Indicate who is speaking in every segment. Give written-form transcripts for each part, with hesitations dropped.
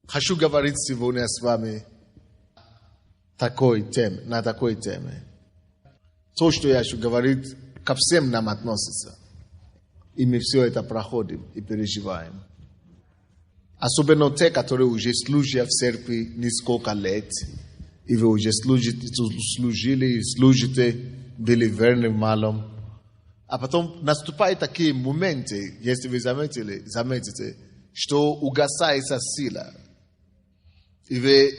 Speaker 1: Хочу говорить сегодня с вами на такой теме. То, что я хочу говорить, ко всем нам относится. И мы все это проходим и переживаем. Особенно те, которые уже служат в церкви несколько лет, и вы уже служили и служите, были верны в малом. А потом наступают такие моменты, если вы заметите, что угасается сила. И вы,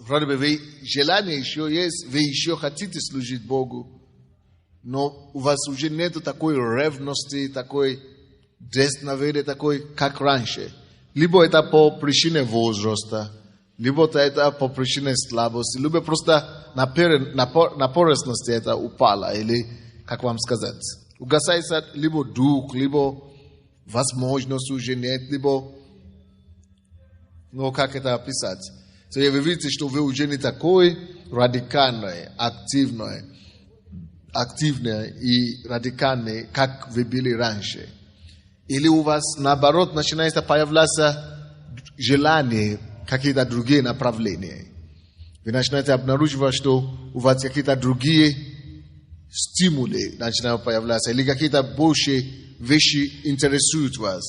Speaker 1: вроде бы, желание еще есть, вы еще хотите служить Богу, но у вас уже нет такой ревности, такой десноверия, такой, как раньше. Либо это по причине возраста, либо это по причине слабости, либо просто напорностности это упало, или, как вам сказать, угасается либо дух, либо возможность уже нет, либо, ну, как это описать? То есть вы видите, что вы уже не такой радикальный, активный и радикальный, как вы были раньше. Или у вас, наоборот, начинает появляться желание, какие-то другие направления. Вы начинаете обнаруживать, что у вас какие-то другие стимулы начинают появляться, или какие-то больше вещи интересуют вас,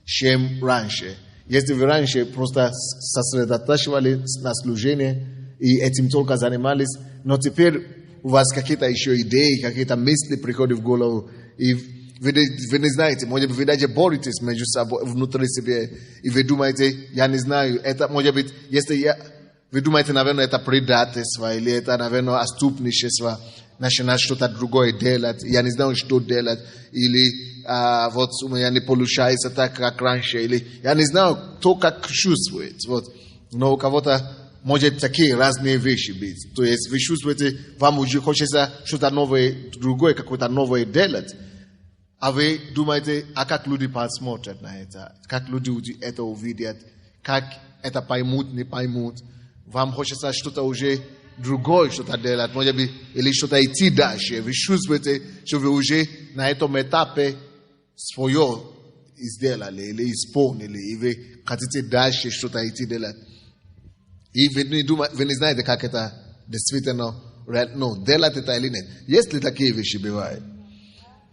Speaker 1: чем раньше. Если вы раньше просто сосредотачивались на служении и этим только занимались, но теперь у вас какие-то еще идеи, какие-то мысли приходят в голову, и вы не знаете, может быть, вы даже боретесь между собой, внутри себя, и вы думаете, я не знаю, это, может быть, если вы думаете, наверное, это предательство, или это, наверное, отступничество, начинать что-то другое делать, я не знаю, что делать, или вот у меня не получается так, как раньше, или я не знаю, кто как чувствует, вот, но у кого-то может такие разные вещи быть, то есть вы чувствуете, вам уже хочется что-то новое, другое, какое-то новое делать, а вы думаете, а как люди посмотрят на это, как люди это увидят, как это поймут, не поймут, вам хочется что-то уже другое, что-то делать, может быть, или что-то идти дальше, вы чувствуете, что вы уже на этом этапе свое сделали или исполнили, и вы хотите дальше что-то идти делать. И вы не знаете, как это действительно делать это или нет. Есть ли такие вещи бывают?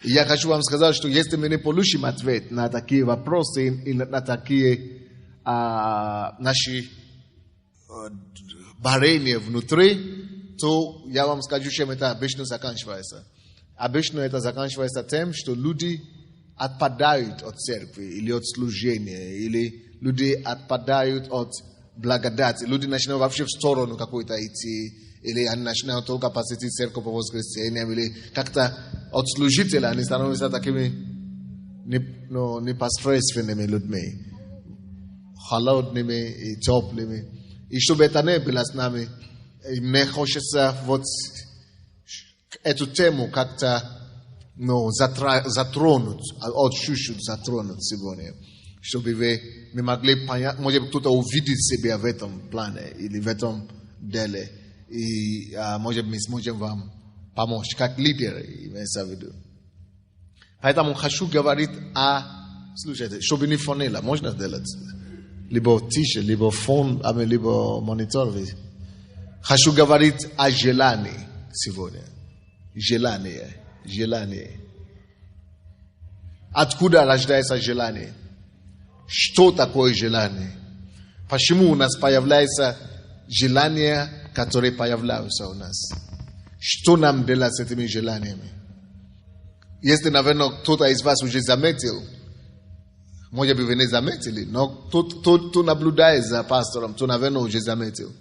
Speaker 1: И я хочу вам сказать, что если мы не получим ответ на такие вопросы и на такие наши борения внутри, то я вам скажу, чем это обычно заканчивается. Обычно это заканчивается тем, что люди отпадают от церкви или от служения, или люди отпадают от благодати. Люди начинают вообще в сторону какой-то идти, или они начинают только посетить церковь по воскресеньям, или как-то от служителя они становятся такими непосредственными людьми, холодными и теплыми. И чтобы это не было с нами, мне хочется вот эту тему как-то затронуть, от чуть-чуть затронуть сегодня, чтобы мы могли понять, может быть, кто-то увидит себя в этом плане или в этом деле, и может быть, мы сможем вам помочь, как лидеры, имеется в виду. Поэтому хочу говорить слушайте, чтобы не фонило, можно сделать, либо тише, либо фон, либо монитор. Хочу говорить о желании сегодня. Желание. Откуда рождается желание? Что такое желание? Почему у нас появляется желания, которые появляются у нас? Что нам делать с этими желаниями? Если, наверное, кто-то из вас уже заметил, может быть, вы не заметили, но кто наблюдает за пастором, кто, наверное, уже заметил,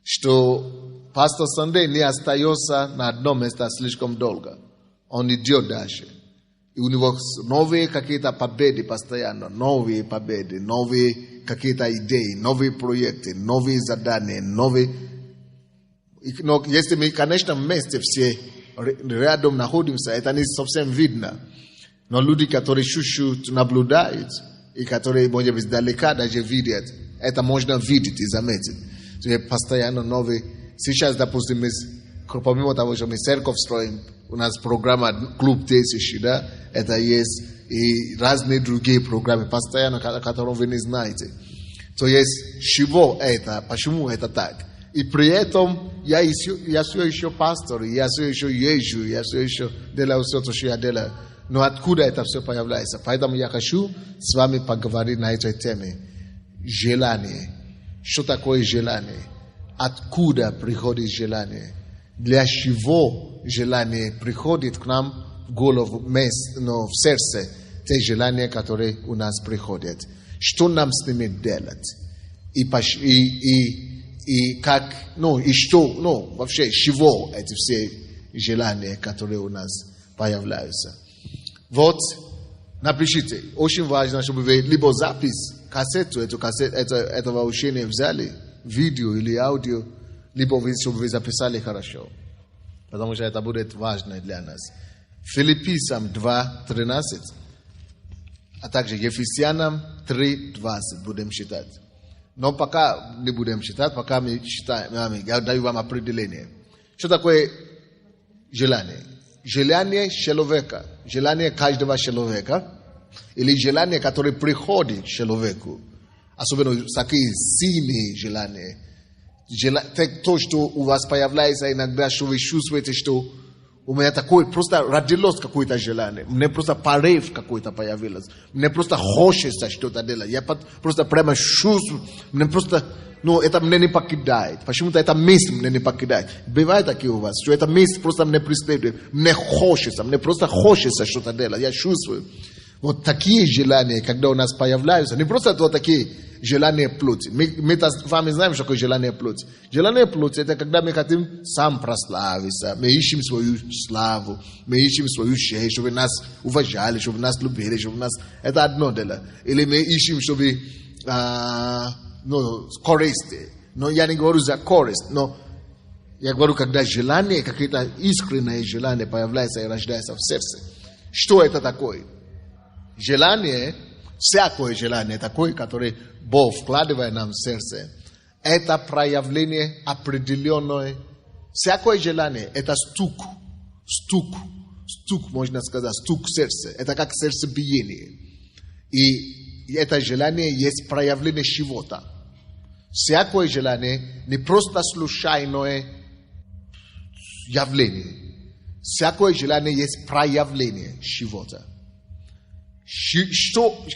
Speaker 1: что пастор Сандей не остается на одном месте слишком долго. Он идет дальше. И у него новые какие-то победы постоянно, новые победы, новые какие-то идеи, новые проекты, новые задания, новые... Но если мы, конечно, вместе все рядом находимся, это не совсем видно. Но люди, которые чуть-чуть наблюдают, и которые, может быть, далека даже видят, это можно видеть и заметить. То есть постоянно новые... Сейчас, допустим, мы, помимо того, что мы церковь строим, у нас программа «Клуб тысячи», да, это есть, и разные другие программы, постоянно, которые вы не знаете. То есть, чего это, почему это так? И при этом я все еще пастор, я все еще езжу, я все еще делаю все, что я делаю. Но откуда это все появляется? Поэтому я хочу с вами поговорить на этой теме. Желание. Что такое желание? Откуда приходит желание? Для чего желание приходит к нам в голову, в сердце? Те желания, которые у нас приходят. Что нам с ними делать? И как, и что, вообще, чего эти все желания, которые у нас появляются. Вот, напишите. Очень важно, чтобы вы либо запись, этого учения взяли, видео или аудио, либо чтобы вы записали хорошо. Потому что это будет важно для нас. Филиппийцам 2:13, а также Ефесянам 3:20 будем читать. Но пока не будем читать, пока мы читаем, я даю вам определение. Что такое желание? Желание человека, желание каждого человека, или желание, которое приходит к человеку, особенно такие сильные желания. То, что у вас появляется иногда, что вы чувствуете, что у меня такое, просто родилось какое-то желание, мне просто порыв какой-то появился, мне просто хочется что-то делать, я просто прямо чувствую, мне просто, это меня не покидает, почему-то это место меня не покидает. Бывает такие у вас, что это место просто меня преследует, мне просто хочется что-то делать, я чувствую. Вот такие желания, когда у нас появляются, не просто вот такие желания плоти. Мы с вами знаем, что такое желание плоти. Желание плоти — это когда мы хотим сам прославиться, мы ищем свою славу, мы ищем свою честь, чтобы нас уважали, чтобы нас любили, чтобы нас... Это одно дело. Или мы ищем, чтобы користь. Но я не говорю за користь, но я говорю, когда желание, какие-то искренние желания появляются и рождаются в сердце. Что это такое? Желание, всякое желание такое, которое Бог вкладывает нам в сердце, это проявление определенное. Всякое желание – это стук, можно сказать, стук сердца. Это как сердцебиение. И это желание есть проявление чего-то. Всякое желание не просто случайное явление. Всякое желание есть проявление чего-то.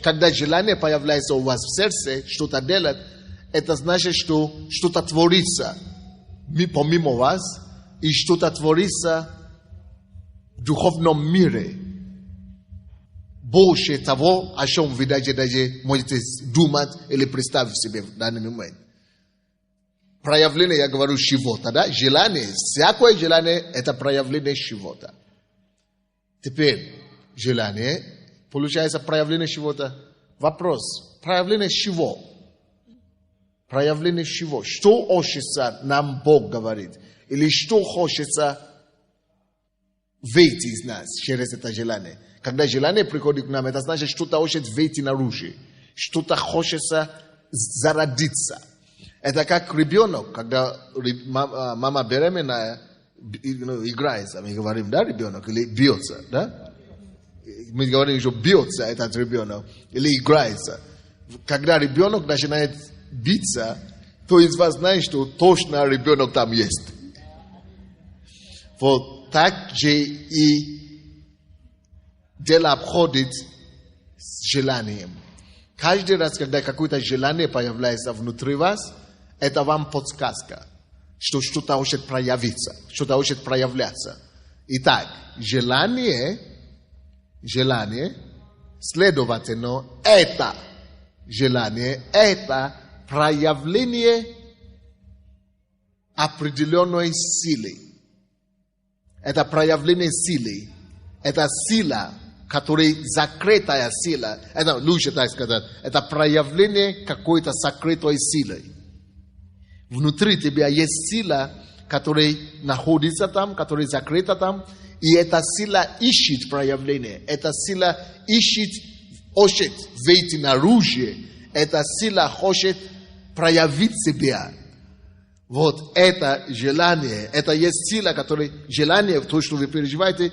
Speaker 1: Когда желание появляется у вас в сердце, что-то делать, это значит, что что-то творится помимо вас, и что-то творится в духовном мире. Больше того, о чем вы даже можете думать или представить себе в данный момент. Проявление, я говорю, чего-то, да? Желание, всякое желание, это проявление чего-то. Теперь, желание... Получается проявление чего-то. Вопрос. Проявление чего? Проявление чего? Что хочется нам Бог говорит? Или что хочется выйти из нас через это желание? Когда желание приходит к нам, это значит, что-то хочет выйти наружу. Что-то хочется зародиться. Это как ребенок, когда мама беременная, играется, мы говорим, да, ребенок, или бьется, да? Мы говорим, что бьется этот ребенок или играется. Когда ребенок начинает биться, то из вас знает, что точно ребенок там есть. Вот так же и дело обходит с желанием. Каждый раз, когда какое-то желание появляется внутри вас, это вам подсказка, что что-то хочет проявиться, что-то хочет проявляться. Итак, желание, следовательно, это желание, это проявление определенной силы. Это проявление силы. Это сила, которая закрытая сила. Это лучше так сказать. Это проявление какой-то сокрытой силы. Внутри тебя есть сила, которая находится там, которая закрыта там. И эта сила ищет проявление. Эта сила хочет выйти наружу. Эта сила хочет проявить себя. Вот это желание. Это есть сила, которая... Желание, то, что вы переживаете,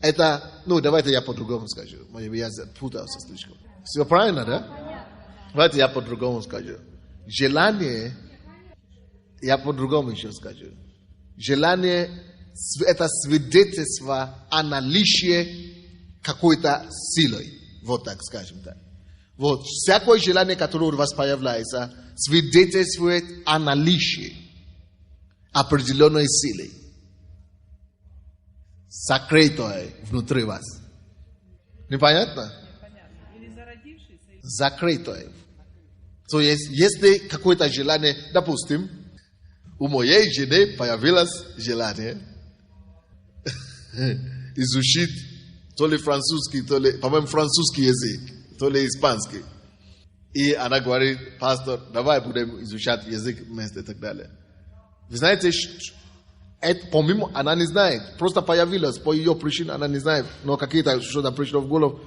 Speaker 1: это... давайте я по-другому скажу. Может быть, я путался слишком. Все правильно, да? Давайте я по-другому скажу. Желание, я по-другому еще скажу. Желание – это свидетельство о наличии какой-то силы. Вот так скажем так. Вот, всякое желание, которое у вас появляется, свидетельствует о наличии определенной силы, закрытой внутри вас. Непонятно?
Speaker 2: Или зародившийся.
Speaker 1: Закрытой. То есть, если какое-то желание, допустим, у моей жены появилось желание изучить то ли французский, то ли, по-моему, французский язык, то ли испанский. И она говорит: пастор, давай будем изучать язык вместе и так далее. Вы знаете, это, помимо, она не знает, просто появилась по ее причине, она не знает, но какие-то что-то пришло в голову,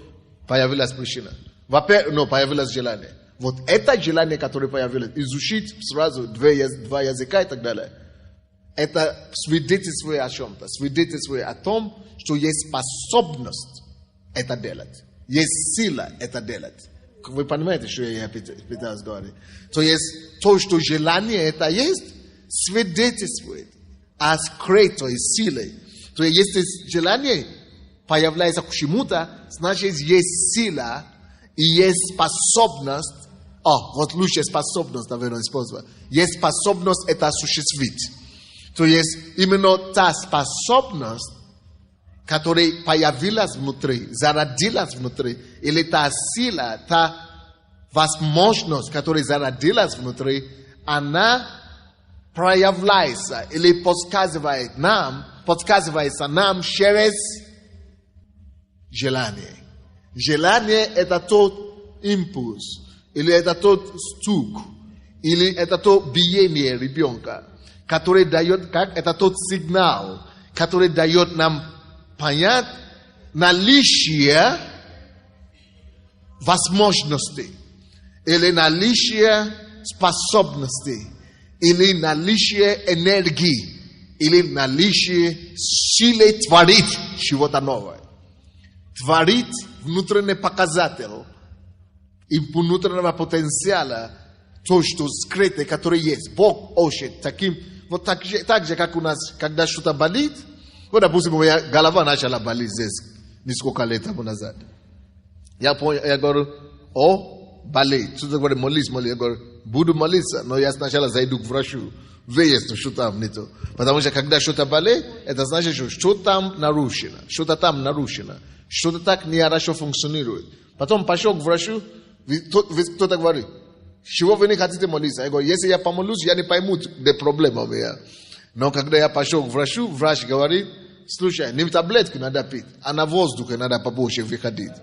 Speaker 1: появилась причина. Во-первых, но появилось желание. Вот это желание, которое появилось, изучить сразу два языка и так далее, это свидетельствует о чем-то, свидетельствует о том, что есть способность это делать, есть сила это делать. Вы понимаете, что я пытаюсь говорить? То есть то, что желание это есть, свидетельствует о скрытой силе. То есть если желание появляется к чему-то, значит есть сила и есть способность. Вот лучшая способность, наверное, использовать. Есть способность это осуществить. То есть именно та способность, которая появилась внутри, зародилась внутри, или та сила, та возможность, которая зародилась внутри, она проявляется или подсказывается нам через желание. Желание – это тот импульс, или это тот стук, или это то биение ребенка, который дает, это тот сигнал, который дает нам понять наличие возможностей, или наличие способностей, или наличие энергии, или наличие силы творить чего-то новое. Творить внутренний показатель и внутреннего потенциала, то, что скрытое, которое есть. Бог очень таким, вот так же, как у нас, когда что-то болит, вот, допустим, моя голова начала болеть здесь несколько лет тому назад. Я говорю: болит. Что-то говорю: молись. Я говорю: буду молиться, но я сначала зайду к врачу, выясню, что там не то. Потому что когда что-то болит, это значит, что там нарушено, что-то там нарушено, что-то так нехорошо функционирует. Потом пошел к врачу, кто-то говорит: чего вы не хотите молиться? Я говорю: если я помолюсь, я не пойму, где проблема у меня. Но когда я пошел к врачу, врач говорит: слушай, не таблетки надо пить, а на воздухе надо побольше выходить.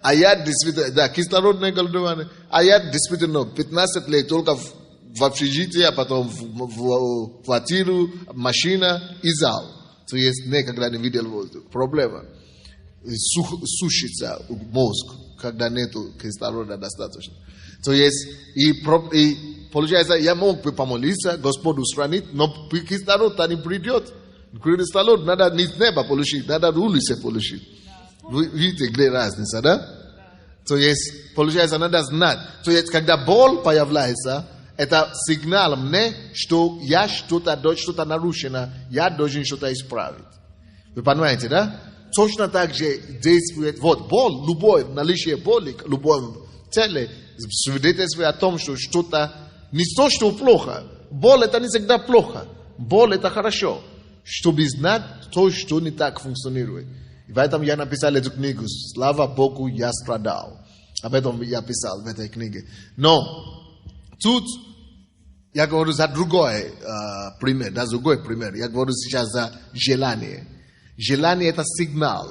Speaker 1: А я действительно, да, кислородное голодование, а я действительно 15 лет только в общежитии, а потом в квартиру, машина и зал. То есть никогда не видел воздух. Проблема. Сушится мозг, когда нету кислорода достаточно. То есть, и получается, я мог бы помолиться, Господь устранит, но кислород-то не придет. Кислород надо не с неба получить, надо улицы получить. Вы видите, где разница, да? То есть, получается, надо знать. То есть, когда боль появляется, это сигнал мне, что я что-то нарушено, я должен что-то исправить. Вы понимаете, да? Точно так же действует, вот, боль, любое наличие боли, любое теле, свидетельствует о том, что что-то, не то, что плохо. Боль это не всегда плохо. Боль это хорошо. Чтобы знать то, что не так функционирует. И поэтому я написал эту книгу. Слава Богу, я страдал. Об этом я писал в этой книге. Но тут я говорю за другой пример. Я говорю сейчас за желание. Желание это сигнал.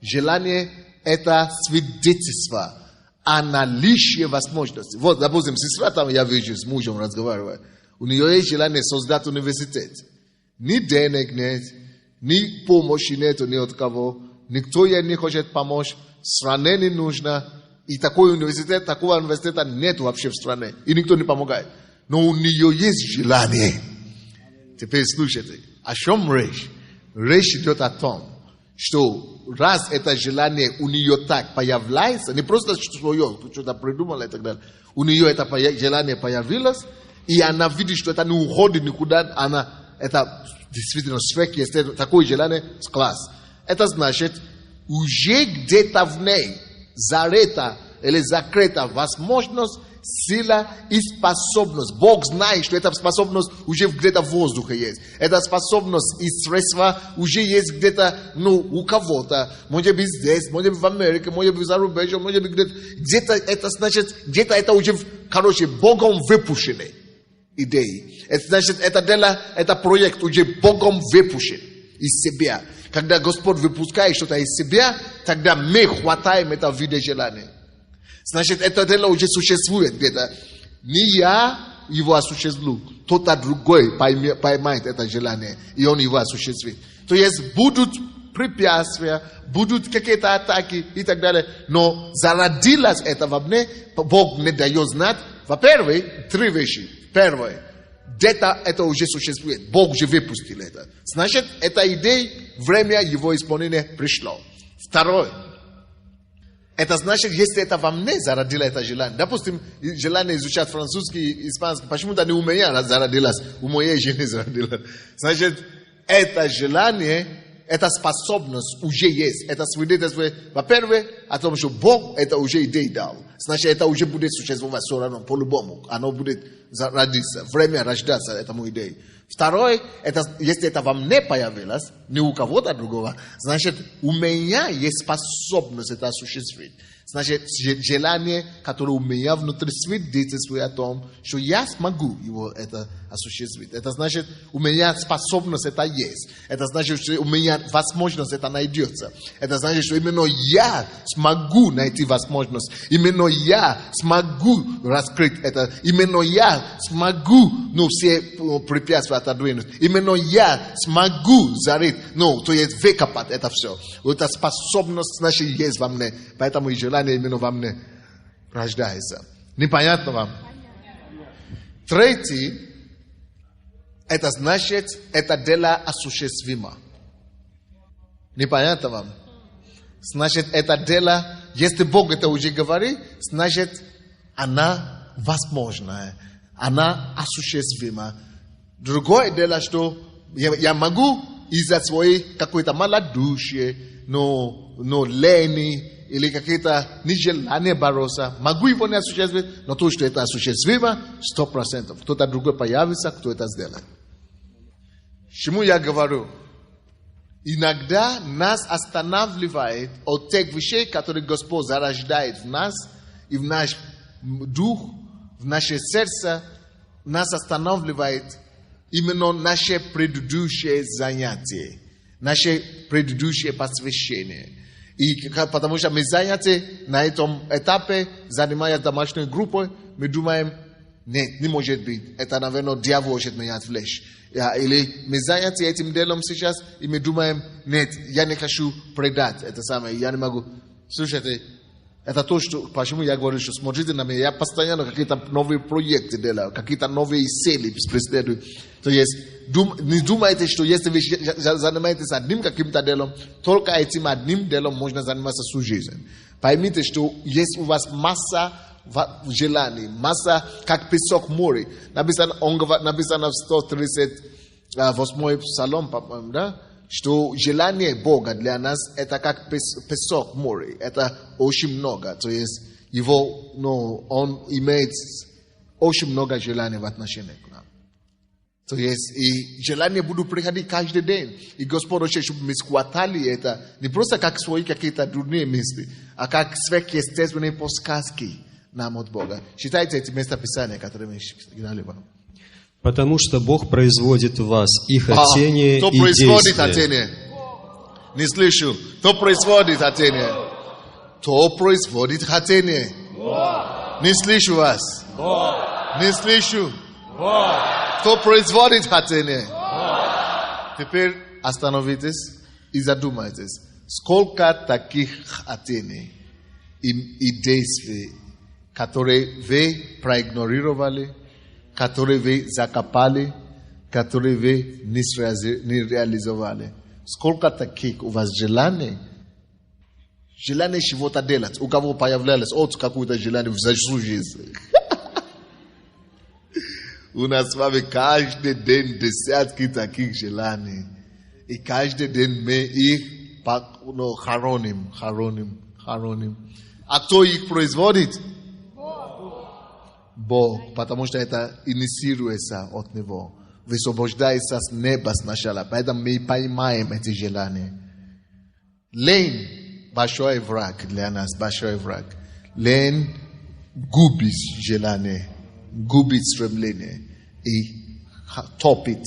Speaker 1: Желание это свидетельство о наличии возможности. Вот, допустим, сестра там, я вижу, с мужем разговариваю. У нее есть желание создать университет. Ни денег нет, ни помощи нет ни от кого. Никто ей не хочет помочь. Стране не нужно. И такого университета нет вообще в стране. И никто не помогает. Но у нее есть желание. Теперь слушайте. О чем речь? Речь идет о том, что раз это желание у нее так появляется, не просто свое, что-то придумала и так далее, у нее это желание появилось, и она видит, что это не уходит никуда, это действительно сверхъестественно, такое желание, класс. Это значит, уже где-то в ней зарыта или закрыта возможность, сила и способность. Бог знает, что эта способность уже где-то в воздухе есть. Эта способность и средства уже есть где-то, у кого-то. Может быть здесь, может быть в Америке, может быть за рубежом, может быть где-то. Где-то это значит, где-то это уже, Богом выпущены идеи. Это значит, это дело, это проект уже Богом выпущен из себя. Когда Господь выпускает что-то из себя, тогда мы хватаем это в виде желания. Значит, это дело уже существует где-то. Не я его осуществлю, кто-то другой поймает это желание, и он его осуществит. То есть будут препятствия, будут какие-то атаки и так далее. Но зародилось это во мне, Бог не дает знать. Во-первых, 3 вещи. Первое, где-то это уже существует. Бог уже выпустил это. Значит, эта идея, время его исполнения пришло. Второе, это значит, если это во мне зародило это желание. Допустим, желание изучать французский, испанский. Почему-то не у меня зародилось, у моей жены зародилось. Значит, это желание, эта способность уже есть. Это свидетельствует, во-первых, о том, что Бог это уже идею дал. Значит, это уже будет существовать все равно, по-любому. Оно будет родиться. Время рождаться этому идее. Второе, это, если это во мне появилось, не у кого-то другого, значит, у меня есть способность это осуществить. Значит, желание, которое у меня внутри свидетельствует о том, что я смогу его это осуществить. Это значит, у меня способность это есть. Это значит, что у меня возможность это найдется. Это значит, что именно я смогу найти возможность. Именно я смогу раскрыть это. Именно я смогу, все препятствия отодвинуть. Именно я смогу зарыть, то есть выкопать это все. Эта способность, значит, есть во мне. Поэтому и желание именно во мне рождается. Непонятно вам? Третий, это значит, это дело осуществимо. Непонятно вам? Значит, это дело, если Бог это уже говорит, значит, она возможная, она осуществима. Другое дело, что я могу из-за своей какой-то малодушия, но лени, или какие-то нежелания бороться, могу его не осуществить, но то, что это осуществимо, 100%. Кто-то другой появится, кто это сделает. Чему я говорю? Иногда нас останавливает от тех вещей, которые Господь зарождает в нас, и в наш дух, в наше сердце, нас останавливает именно наше предыдущее занятие, наше предыдущее посвящение. И потому что мы заняты на этом этапе, занимаясь домашней группой, мы думаем, нет, не может быть, это, наверное, дьявол хочет меня отвлечь. Или мы заняты этим делом сейчас, и мы думаем, нет, я не хочу предать это самое, я не могу. Слушайте, это то, что, почему я говорю, что смотрите на меня, я постоянно какие-то новые проекты делаю, какие-то новые цели преследую. То есть, не думайте, что если вы занимаетесь одним каким-то делом, только этим одним делом можно заниматься всю жизнь. Поймите, что есть у вас масса желаний, масса, как песок море. Написано в 138 псалом, по-моему, да? Что желание Бога для нас это как песок море, это очень много. То есть он имеет очень много желаний в отношении к нам. То есть и желания будут приходить каждый день. И Господь хочет, чтобы мы схватали это не просто как свои какие-то дурные мысли, а как сверхъестественные подсказки нам от Бога. Читайте эти места Писания, которые мы читали вам.
Speaker 3: Потому что Бог производит в вас и хотение,
Speaker 1: кто
Speaker 3: и
Speaker 1: производит
Speaker 3: действие.
Speaker 1: хотение? Не слышу. Кто производит хотение? Кто производит хотение? Не слышу вас. Не слышу. Кто производит хотение? Теперь остановитесь и задумайтесь. Сколько таких хотений и действий, которые вы проигнорировали, которые вы закопали, которые вы не реализовали. Сколько таких у вас желаний? Желание чего-то делать. У кого появлялось от какое-то желание за всю жизнь. У нас с вами каждый день десятки таких желаний. И каждый день мы их хороним. А кто их производит? Бог. Потому что это инициируется от Него. Высвобождается с неба сначала. Поэтому мы поймаем эти желания. Лень. Большой враг для нас. Большой враг. Лень губит желание. Губит стремление. И топит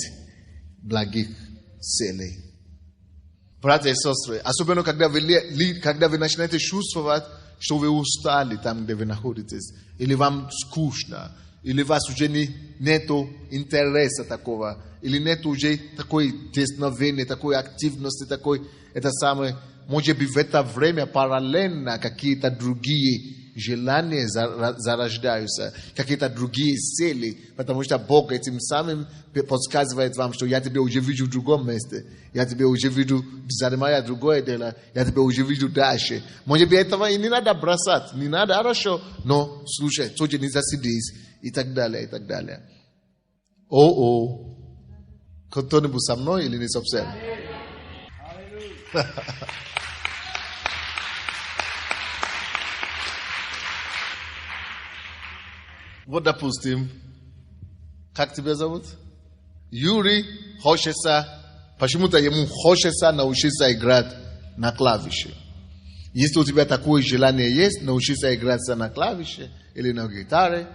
Speaker 1: благих целей. Братья и сестры, особенно когда вы начинаете чувствовать, что вы устали там, где вы находитесь, или вам скучно, или у вас уже нету интереса такого, или нету уже такой дерзновения, такой активности, такой, это самое, может быть, в это время параллельно какие-то другие желания зарождаются, какие-то другие цели, потому что Бог этим самым подсказывает вам, что я тебя уже вижу в другом месте, я тебя уже вижу, занимая другое дело, я тебя уже вижу дальше. Может быть, этого и не надо бросать, не надо, хорошо, но слушай, тоже не засидись, и так далее, и так далее. О-о, кто-нибудь со мной или не совсем? Вот, допустим, как тебя зовут? Юрий хочется, почему-то ему хочется научиться играть на клавише. Если у тебя такое желание есть, научиться играть на клавише или на гитаре,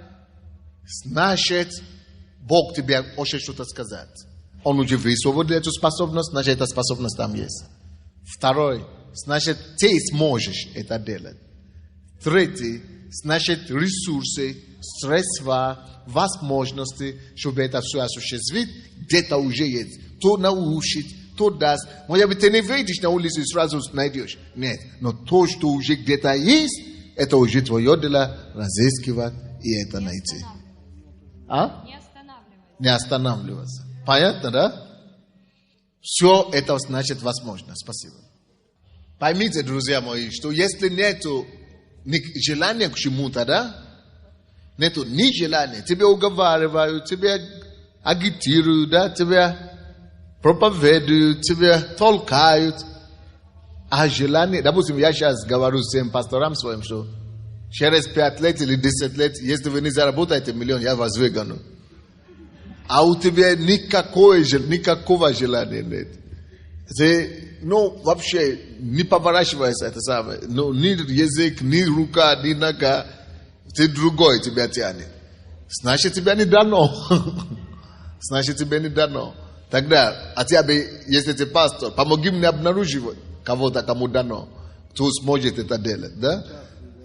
Speaker 1: значит, Бог тебе хочет что-то сказать. Он уже высвободил эту способность, значит, эта способность там есть. Второй, значит, ты сможешь это делать. Третий, значит, ресурсы, средства, возможности, чтобы это все осуществить, где-то уже есть. Кто научит, кто даст. Может быть, ты не выйдешь на улицу и сразу найдешь. Нет, но то, что уже где-то есть, это уже твое дело разыскивать и это найти. А? Не останавливаться. Понятно, да? Все это значит возможно. Спасибо. Поймите, друзья мои, что если нету желания к чему-то, да? Нету ни желания. Тебя уговаривают, тебя агитируют, да? Тебя проповедуют, тебя толкают. А желание, допустим, я сейчас говорю всем пасторам своим, что через 5 лет или 10 лет, если вы не заработаете миллион, я вас выгону. А у тебя никакого желания нет. Ты, вообще не поворачивается это самое. Ни язык, ни рука, ни нога. Ты другой тебя тянет. Значит, тебя не дано. Значит, тебе не дано. Тогда, хотя бы, если ты пастор, помоги мне обнаруживать кого-то, кому дано. Кто сможет это делать, да?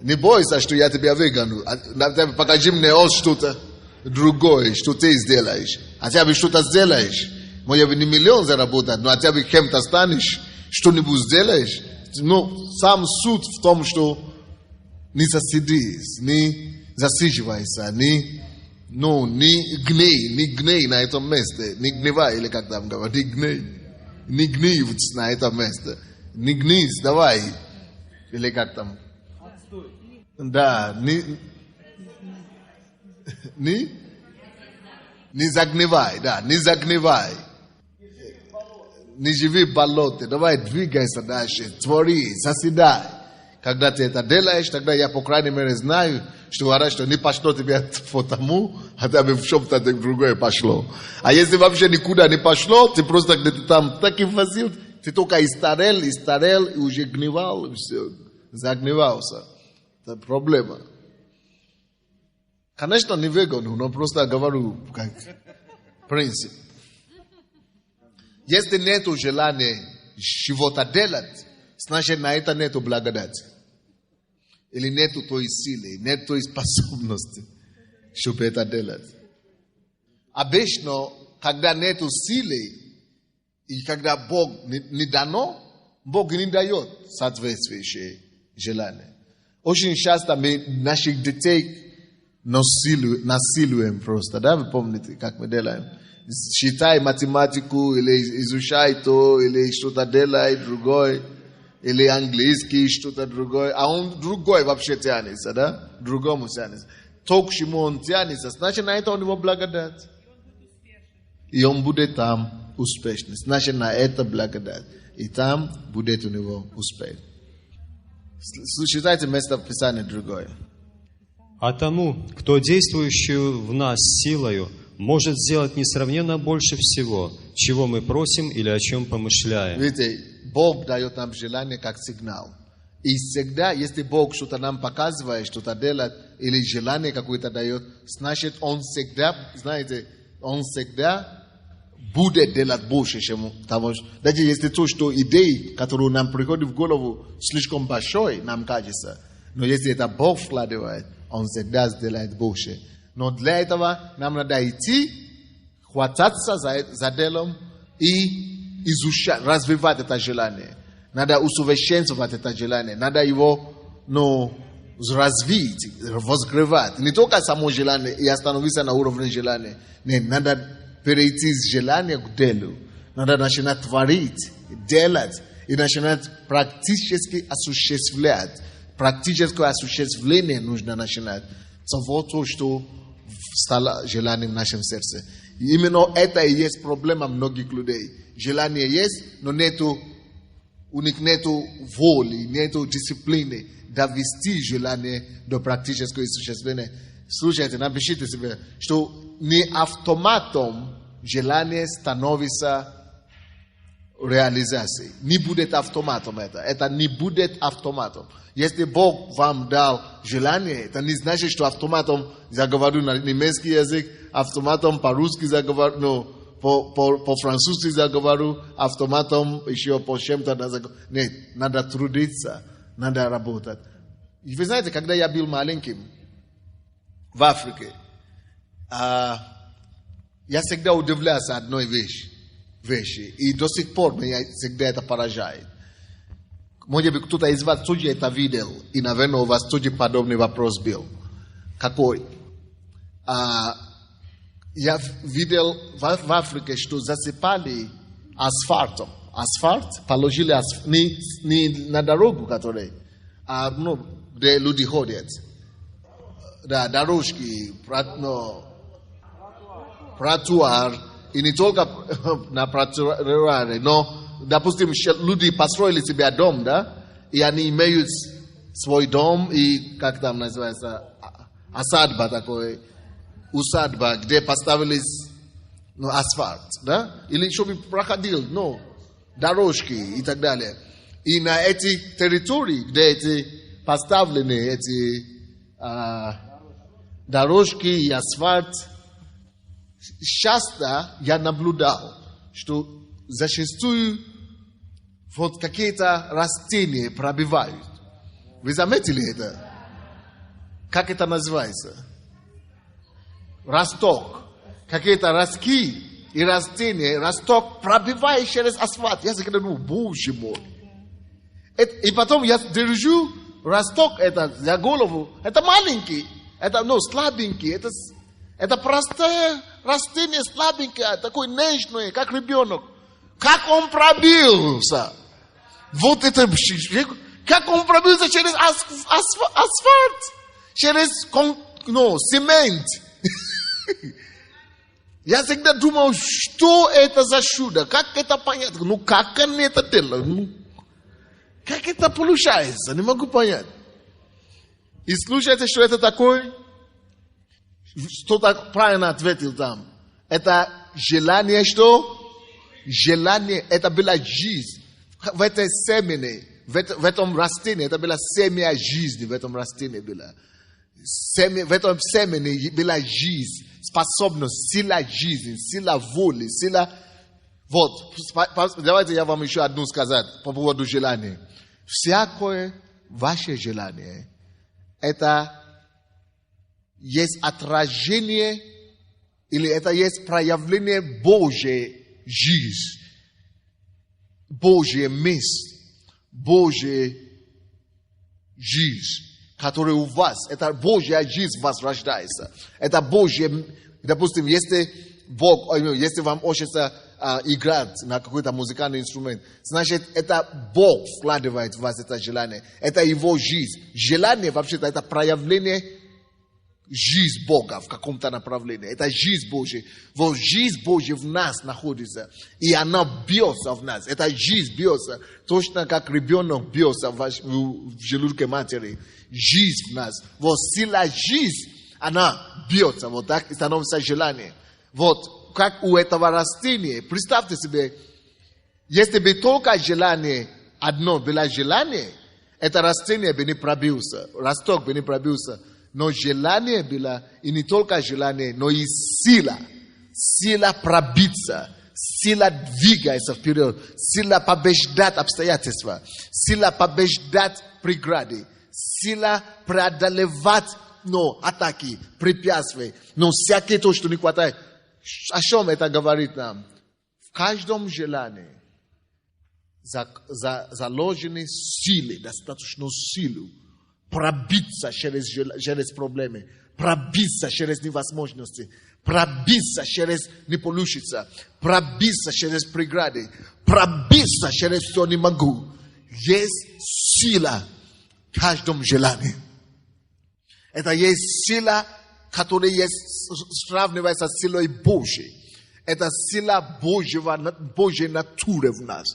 Speaker 1: Не бойся, что я тебя выгону. Покажи мне что-то другое, что ты сделаешь. Хотя бы что-то сделаешь. Может быть, не миллион заработать, но хотя бы кем-то станешь, что-нибудь сделаешь. Сам суть в том, что не засидись, не засиживайся, не гней на этом месте, не гневай, или как там говорят, не гневись на этом месте, не гнись, давай, или как там. Да, не загневай, да, не загневай. Не живи в болоте, давай двигайся дальше, твори, созидай. Когда ты это делаешь, тогда я, по крайней мере, знаю, что не пошло тебе потому, хотя бы в что-то другое пошло. А если вообще никуда не пошло, ты просто где-то там так и возил, ты только истарел, и уже гневал, и все, загневался. Это проблема. Конечно, не выгону, но просто говорю, как принцип. Если нету желания чего-то делать, значит, на это нету благодати. Или нету той силы, нету той способности, чтобы это делать. Обычно, когда нету силы, и когда Бог не дано, Бог не дает соответствующее желание. Очень часто мы наших детей насилуем просто, да, вы помните, как мы делаем? Считай математику, или изучай то, или что-то делай другой, или английский, что-то другое, а он другой вообще тянется, да, другому тянется. То, к чему он тянется, значит, на это у него благодать. И он будет там успешный. Значит, на это благодать. И там будет у него успех. Читайте место в Писании другое.
Speaker 3: А тому, кто действующую в нас силою, может сделать несравненно больше всего, чего мы просим или о чем помышляем.
Speaker 1: Видите, Бог дает нам желание как сигнал. И всегда, если Бог что-то нам показывает, что-то делает, или желание какое-то дает, значит, Он всегда, знаете, Он всегда будет делать больше, чем того. Даже если то, что идеи, которые нам приходят в голову, слишком большой, нам кажется. Но если это Бог вкладывает, Он всегда сделает больше. Но для этого нам надо идти, хвататься за делом и изучать, развивать это желание. Надо усовершенствовать это желание. Надо его развить, возгревать. Не только само желание и остановиться на уровне желания. Нет, надо перейти с желания к делу. Надо начинать творить, делать и начинать практически осуществлять. Практическое осуществление нужно начинать. Вот то, что стало желанием в нашем сердце. И именно это и есть проблема многих людей. Желание есть, но у них нету воли, нету дисциплины довести желание до практического осуществления. Слушайте, напишите себе, что не автоматом желание становится реализацией. Не будет автоматом это. Это не будет автоматом. Если Бог вам дал желание, это не значит, что автоматом заговорю на немецкий язык, автоматом по-русски заговорю, по-французски заговорю, автоматом еще по чем-то заговорю. Нет, надо трудиться, надо работать. И вы знаете, когда я был маленьким в Африке, я всегда удивлялся одной вещи. И до сих пор меня всегда это поражает. Может быть, кто-то из вас тоже это видел, и, наверное, у вас тоже подобный вопрос был. Какой? Я видел в Африке, что засыпали асфальтом. Асфальт положили не на дорогу, которая, где люди ходят. Да, дорожки, тротуар. И не только на тротуаре, но допустим, люди построили себе дом, да, и они имеют свой дом, и, как там называется, осадба такой, усадьба, где поставили асфальт, да, или чтобы проходил, дорожки и так далее. И на эти территории, где эти поставлены эти дорожки и асфальт, часто я наблюдал, что зачастую вот какие-то растения пробивают. Вы заметили это? Как это называется? Росток. Какие-то ростки и растения, росток пробивает через асфальт. Я говорю, боже мой. И потом я держу росток это за голову. Это маленький, это слабенький, это простое растение слабенькое, такое нежное, как ребенок. Как он пробился? Вот это... Как он пробился через асфальт? Через цемент. Я всегда думал, что это за чудо? Как это понять? Как они это делают? Как это получается? Не могу понять. И слушайте, что это такое? Кто-то правильно ответил там. Это желание, что? Желание, это была жизнь. В этой семени, в этом растении, это была семя жизни, в этом растении была. В этом семени была жизнь, способность, сила жизни, сила воли, сила... Вот, давайте я вам еще одну сказать по поводу желания. Всякое ваше желание, это есть отражение или это есть проявление Божьей жизни, Божьей мысли, Божьей жизни. который у вас, это Божья жизнь в вас рождается. Это Божье, допустим, если Бог, если вам хочется играть на какой-то музыкальный инструмент, значит, это Бог вкладывает в вас это желание. Это Его жизнь. Желание, вообще-то, это проявление жизни Бога в каком-то направлении. Это жизнь Божья. Вот жизнь Божья в нас находится. И она бьется в нас. Эта жизнь бьется. Точно как ребенок бьется в желудке матери. Жизнь в нас. Вот сила жизни, она бьется. Вот так и становится желание. Вот как у этого растения. Представьте себе, если бы только желание одно было желание, это растение бы не пробился, росток бы не пробился. Но желание было, и не только желание, но и сила. Сила пробиться, сила двигается вперед, сила побеждать обстоятельства, сила побеждать преграды, сила преодолевать атаки, препятствия. Но всякое то, что не хватает. О чем это говорит нам? В каждом желании заложены силы, достаточно силу пробиться через проблемы, пробиться через невозможности, пробиться через не получится, пробиться через преграды, пробиться через все не могу. Есть сила в каждом желании. Это есть сила, которая сравнивается с силой Божьей. Это сила Божьей натуры в нас.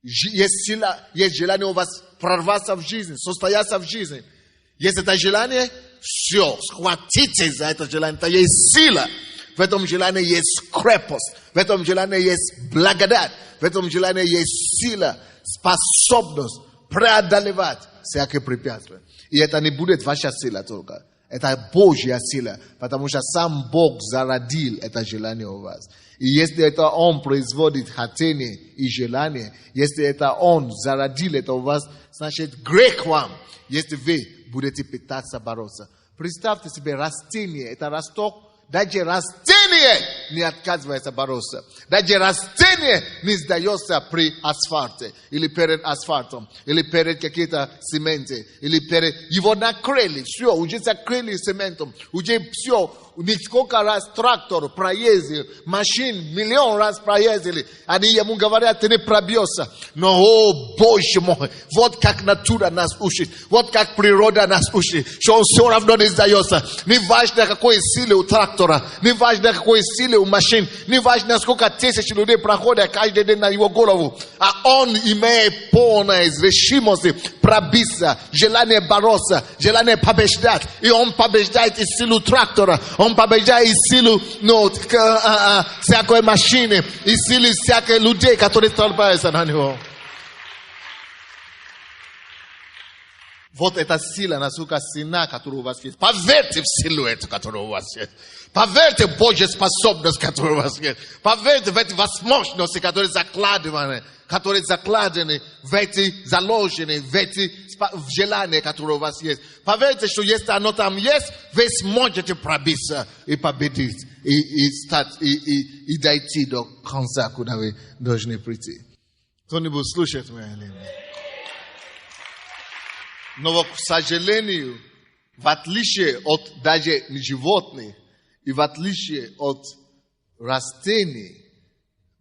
Speaker 1: Есть сила, есть желание у вас прорваться в жизни, состояться в жизни. Есть это желание, все, схватитесь за это желание. Это есть сила. В этом желании есть крепость. В этом желании есть благодать. В этом желании есть сила, способность преодолевать всякие препятствия. И это не будет ваша сила только. Это Божья сила, потому что сам Бог зародил это желание у вас. И если это Он производит хотение и желание, если это Он зародил это у вас, значит грех вам, если вы будете пытаться бороться. Представьте себе растение, это росток. Даже растение не отказывается бороться. Даже растение не сдается при асфальте, или перед асфальтом, или перед какие-то цементы, или перед... Его накрыли, все, уже закрыли цементом, уже все, несколько раз трактор проездил, машин миллион раз проездили. Они ему говорят, ты не пробьешься. Но, о, Боже мой, вот как натура нас учит, вот как природа нас учит, что он все равно не сдается. Не важно, какой силы у трактора, не важно, какой силы у машин, не важно, сколько тысяч людей проходят каждый день на его голову. А он имеет полное решимость пробиться, желание бороться, желание побеждать. И он побеждает и силу трактора, он побеждает и силу всякой машины, и силу всяких людей, которые толпаются на него. Вот эта сила, насколько сильна, которая у вас есть. Поверьте в силу эту, которая у вас есть. Поверьте в Божью способность, которая у вас есть. Поверьте в эти возможности, которые закладываны в эти, заложены в эти желания, которые у вас есть. Поверьте, что если оно там есть, вы сможете пробиться и победить, и дойти до конца, куда вы должны прийти. Кто-нибудь слушает меня или нет? Но, к сожалению, в отличие от даже животных и в отличие от растений,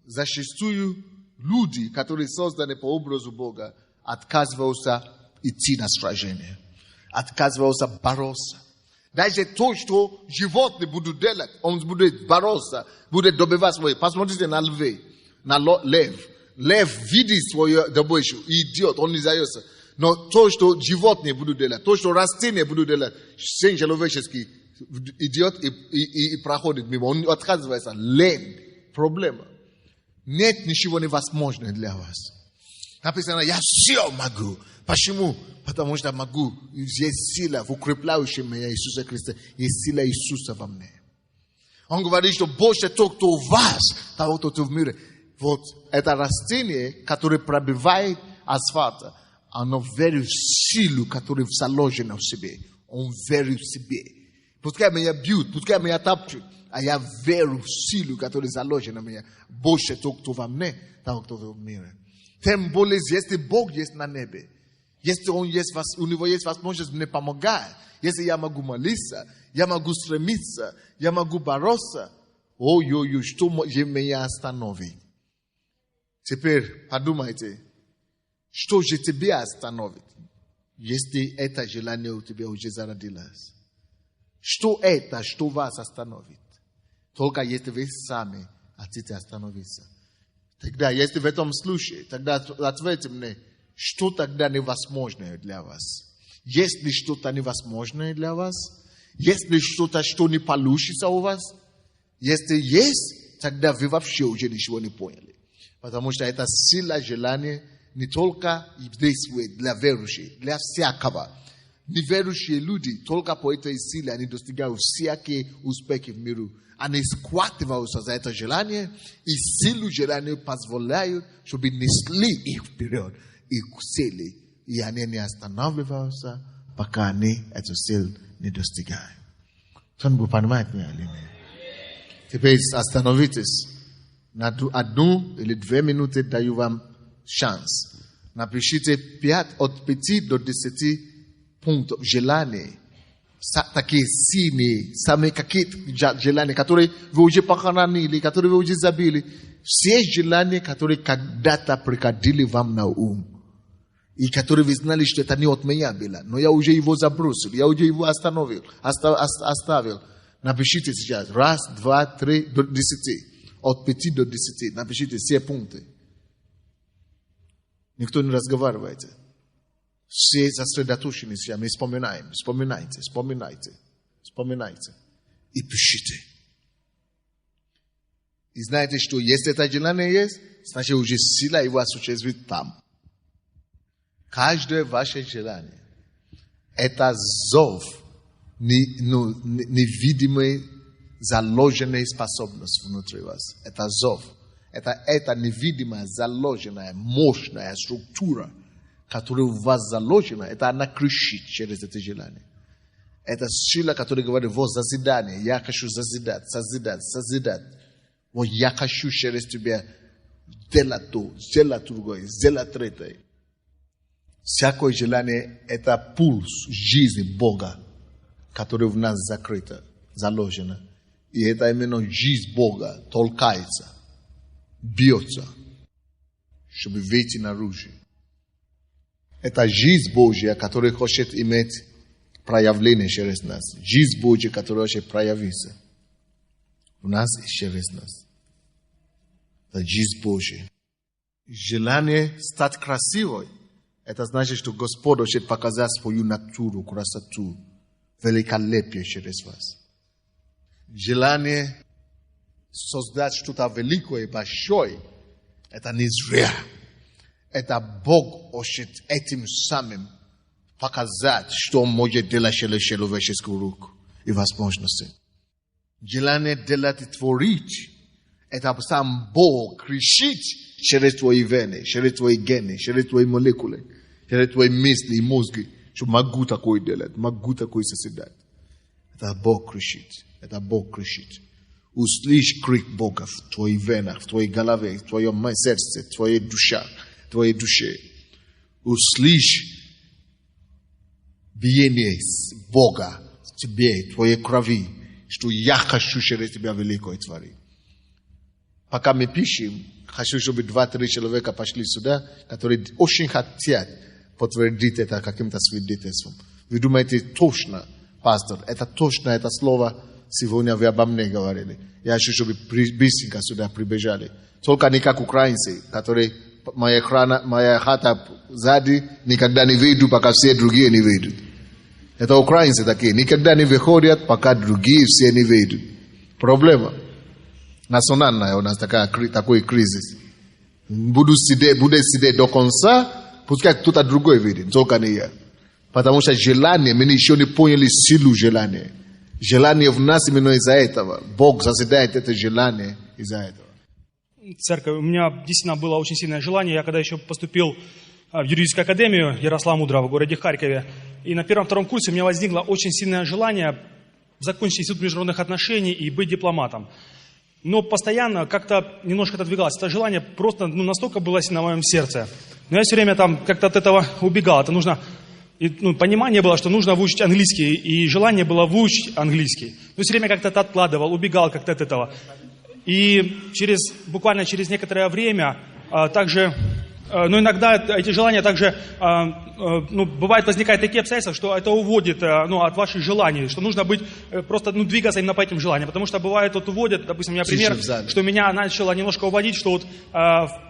Speaker 1: зачастую люди, которые созданы по образу Бога, отказываются идти на сражение, отказываются бороться. Даже то, что животные будут делать, он будет бороться, будет добивать свое. Посмотрите на львы, на лев. Лев видит свою добычу и идет, он не сдается. Но то, что животные будут делать, то, что растения будут делать, сын человеческий идет и проходит мимо. Он отказывается. Лень. Проблема. Нет ничего невозможного для вас. Написано, я все могу. Почему? Потому что могу. Есть сила в укрепляющем меня Иисуса Христа. Есть сила Иисуса во мне. Он говорит, что больше то, кто у вас, того, кто в мире. Вот это растение, которое пробивает асфальт, оно верит в силу, которая заложена в себе. Он верит в себе. Пускай меня бьют, пускай меня топчут, а я верю в силу, которая заложена в меня. Больше то, кто во мне, того, кто в мире. Тем более, если Бог есть на небе, Если у него есть возможность мне помогать, если я могу молиться, я могу стремиться, я могу бороться, ой-ой-ой, что меня остановит? Теперь подумайте, что же тебя остановит, если это желание у тебя уже зародилось? Что это, что вас остановит? Только если вы сами хотите остановиться. Тогда, если в этом случае, тогда ответьте мне, что тогда невозможное для вас? Есть ли что-то невозможное для вас? Есть ли что-то, что не получится у вас? Если есть, тогда вы вообще уже ничего не поняли. Потому что это сила желания не только действует для верующих, для всякого. Неверующие люди только по этой силе они достигают всякие успехи в миру. Они схватываются за это желание, и силу желания позволяют, чтобы несли их вперед, их цели. И они не останавливаются, пока они эту цель не достигают. Кто-нибудь понимает меня или нет? Теперь остановитесь. На 1 или 2 минуты даю вам шанс. Напишите от 5 до 10 пунктов желаний. Такие сильные, самые какие-то желания, которые вы уже похоронили, которые вы уже забили. Все желания, которые когда-то приходили вам на ум. И которые вы знали, что это не от меня было. Но я уже его забросил, я уже его оставил. Напишите сейчас. 1, 2, 3 до 10. От 5 до 10. Напишите все пункты. Никто не разговаривает. Все сосредоточены с вами. Вспоминайте. И пишите. И знаете, что если это желание есть, значит уже сила его осуществит там. Каждое ваше желание – это зов невидимой, заложенной способности внутри вас. Это зов. Это невидимая, заложенная, мощная структура, которая у вас заложена. Это она кричит через это желание. Это сила, которая говорит, вот созидание. Я хочу созидать. Вот я хочу через тебя сделать то, сделать другое, сделать третье. Всякое желание – это пульс жизни Бога, который в нас закрыто, заложено. И это именно жизнь Бога толкается, бьется, чтобы выйти наружу. Это жизнь Божья, которая хочет иметь проявление через нас. Жизнь Божья, которая хочет проявиться в нас и через нас. Это жизнь Божья. Желание стать красивой. Это значит, что Господь хочет показать свою натуру, красоту, великолепие через вас. Желание создать что-то великое и большое, это не зря. Это Бог хочет этим самым показать, что Он может делать через человеческую руку и возможности. Желание делать и творить, это сам Бог кричит через твои вены, через твои гены, через твои молекулы, через твои мысли и мозги, что могу такое делать, могу такое созидать. Это Бог кричит. Это Бог кричит. Услышь крик Бога в твоих венах, в твоей голове, в твоем сердце, в твоей душе. Услышь биение Бога в тебе, в твоей крови, что я хочу через тебя великое творить. Пока мы пишем, хочу, чтобы 2-3 человека пошли сюда, которые очень хотят подтвердить это каким-то свидетельством. Вы думаете, точно, пастор, это точно, это слово сегодня вы обо мне говорили. Я хочу, чтобы быстренько сюда прибежали. Только не как украинцы, которые моя хата сзади никогда не выйдут, пока все другие не выйдут. Это украинцы такие, никогда не выходят, пока другие все не выйдут. Проблема. Национальная у нас такой кризис. Буду сидеть до конца, пускай кто-то другой выйдет, только не я. Потому что желание, мы еще не поняли силу желания. Желание в нас именно из-за этого. Бог созидает это желание из-за этого.
Speaker 4: Церковь, у меня действительно было очень сильное желание. Я когда еще поступил в юридическую академию Ярослава Мудрого в городе Харькове, и на 1-2 курсе у меня возникло очень сильное желание закончить институт международных отношений и быть дипломатом. но постоянно как-то немножко отодвигалось. Это желание просто настолько было сильно в моем сердце. Но я все время там как-то от этого убегал. Это нужно... И, понимание было, что нужно выучить английский, и желание было выучить английский. Но все время как-то это откладывал, убегал как-то от этого. И буквально через некоторое время также... Но иногда эти желания также, бывает, возникают такие обстоятельства, что это уводит от ваших желаний, что нужно быть, просто двигаться именно по этим желаниям. Потому что бывает, уводят, допустим, у меня пример, что меня начало немножко уводить, что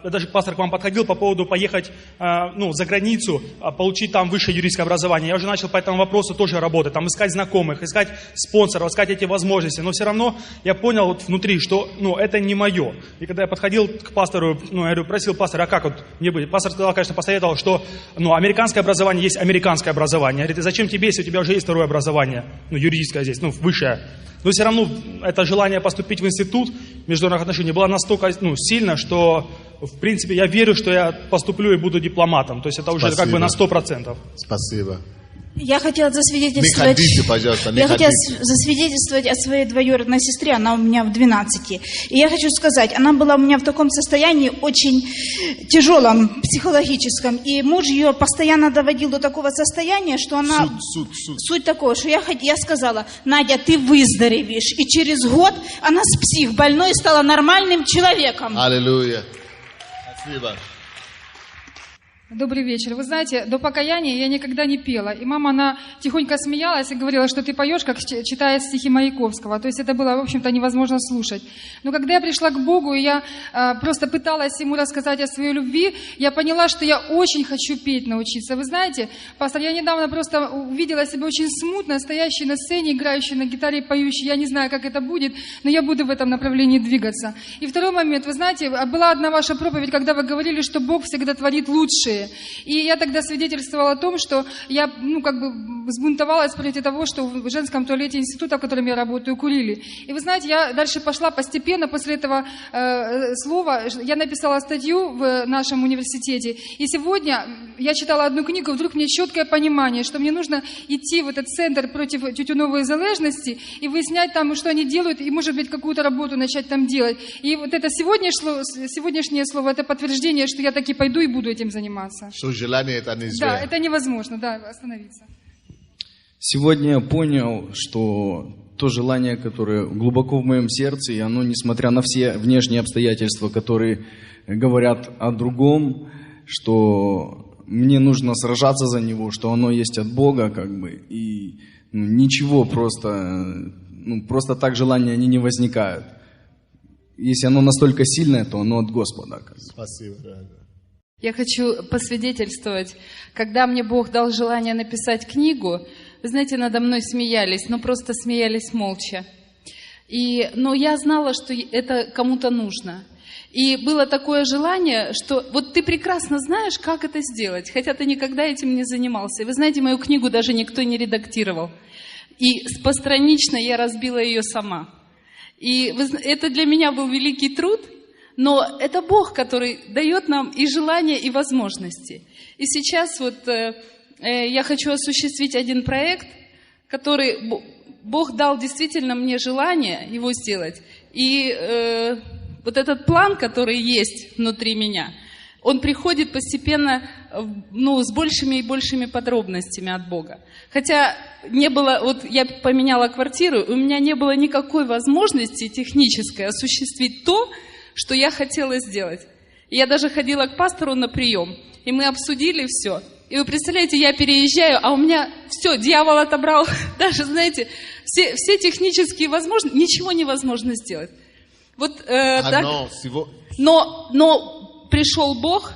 Speaker 4: даже пастор к вам подходил по поводу поехать за границу, получить там высшее юридическое образование. Я уже начал по этому вопросу тоже работать, там искать знакомых, искать спонсоров, искать эти возможности. Но все равно я понял внутри, что это не мое. И когда я подходил к пастору, я говорю, просил пастора, а как мне быть? Пастор сказал, конечно, посоветовал, что американское образование есть американское образование. Говорит, зачем тебе, если у тебя уже есть второе образование, юридическое здесь, высшее. Но все равно это желание поступить в институт международных отношений было настолько сильно, что, в принципе, я верю, что я поступлю и буду дипломатом. То есть это уже как бы на 100%.
Speaker 1: Спасибо.
Speaker 5: Я хотела засвидетельствовать,
Speaker 1: пожалуйста,
Speaker 5: хотела засвидетельствовать о своей двоюродной сестре, она у меня в 12. И я хочу сказать, она была у меня в таком состоянии очень тяжелом, психологическом. И муж ее постоянно доводил до такого состояния, что она... Суть такого, что я сказала, Надя, ты выздоровеешь. И через год она с психбольной стала нормальным человеком.
Speaker 1: Аллилуйя. Спасибо.
Speaker 6: Добрый вечер. Вы знаете, до покаяния я никогда не пела. И мама, она тихонько смеялась и говорила, что ты поешь, как читая стихи Маяковского. То есть это было, в общем-то, невозможно слушать. Но когда я пришла к Богу, и я просто пыталась ему рассказать о своей любви, я поняла, что я очень хочу петь научиться. Вы знаете, пастор, я недавно просто увидела себя очень смутно, стоящей на сцене, играющей на гитаре, поющей. Я не знаю, как это будет, но я буду в этом направлении двигаться. И второй момент. Вы знаете, была одна ваша проповедь, когда вы говорили, что Бог всегда творит лучшее. И я тогда свидетельствовала о том, что я, взбунтовалась против того, что в женском туалете института, в котором я работаю, курили. И вы знаете, я дальше пошла постепенно, после этого слова, я написала статью в нашем университете. И сегодня я читала одну книгу, вдруг мне четкое понимание, что мне нужно идти в этот центр против тютюновой залежности и выяснять там, что они делают, и, может быть, какую-то работу начать там делать. И вот это сегодняшнее слово, это подтверждение, что я таки пойду и буду этим заниматься.
Speaker 1: Что желание это не зря.
Speaker 6: Да, это невозможно, остановиться.
Speaker 7: Сегодня я понял, что то желание, которое глубоко в моем сердце, и оно, несмотря на все внешние обстоятельства, которые говорят о другом, что мне нужно сражаться за него, что оно есть от Бога, и ничего просто так желания они не возникают. Если оно настолько сильное, то оно от Господа.
Speaker 1: Спасибо, дорогая.
Speaker 8: Я хочу посвидетельствовать, когда мне Бог дал желание написать книгу, вы знаете, надо мной смеялись, но просто смеялись молча. Но я знала, что это кому-то нужно. И было такое желание, что вот ты прекрасно знаешь, как это сделать, хотя ты никогда этим не занимался. И вы знаете, мою книгу даже никто не редактировал. И постранично я разбила ее сама. И это для меня был великий труд. Но это Бог, который дает нам и желания, и возможности. И сейчас я хочу осуществить один проект, который Бог дал действительно мне желание его сделать. И вот этот план, который есть внутри меня, он приходит постепенно с большими и большими подробностями от Бога. Хотя не было, я поменяла квартиру, и у меня не было никакой возможности технической осуществить то, что я хотела сделать. И я даже ходила к пастору на прием, и мы обсудили все. И вы представляете, я переезжаю, а у меня все, дьявол отобрал. Даже, знаете, все технические возможности, ничего невозможно сделать. Но пришел Бог,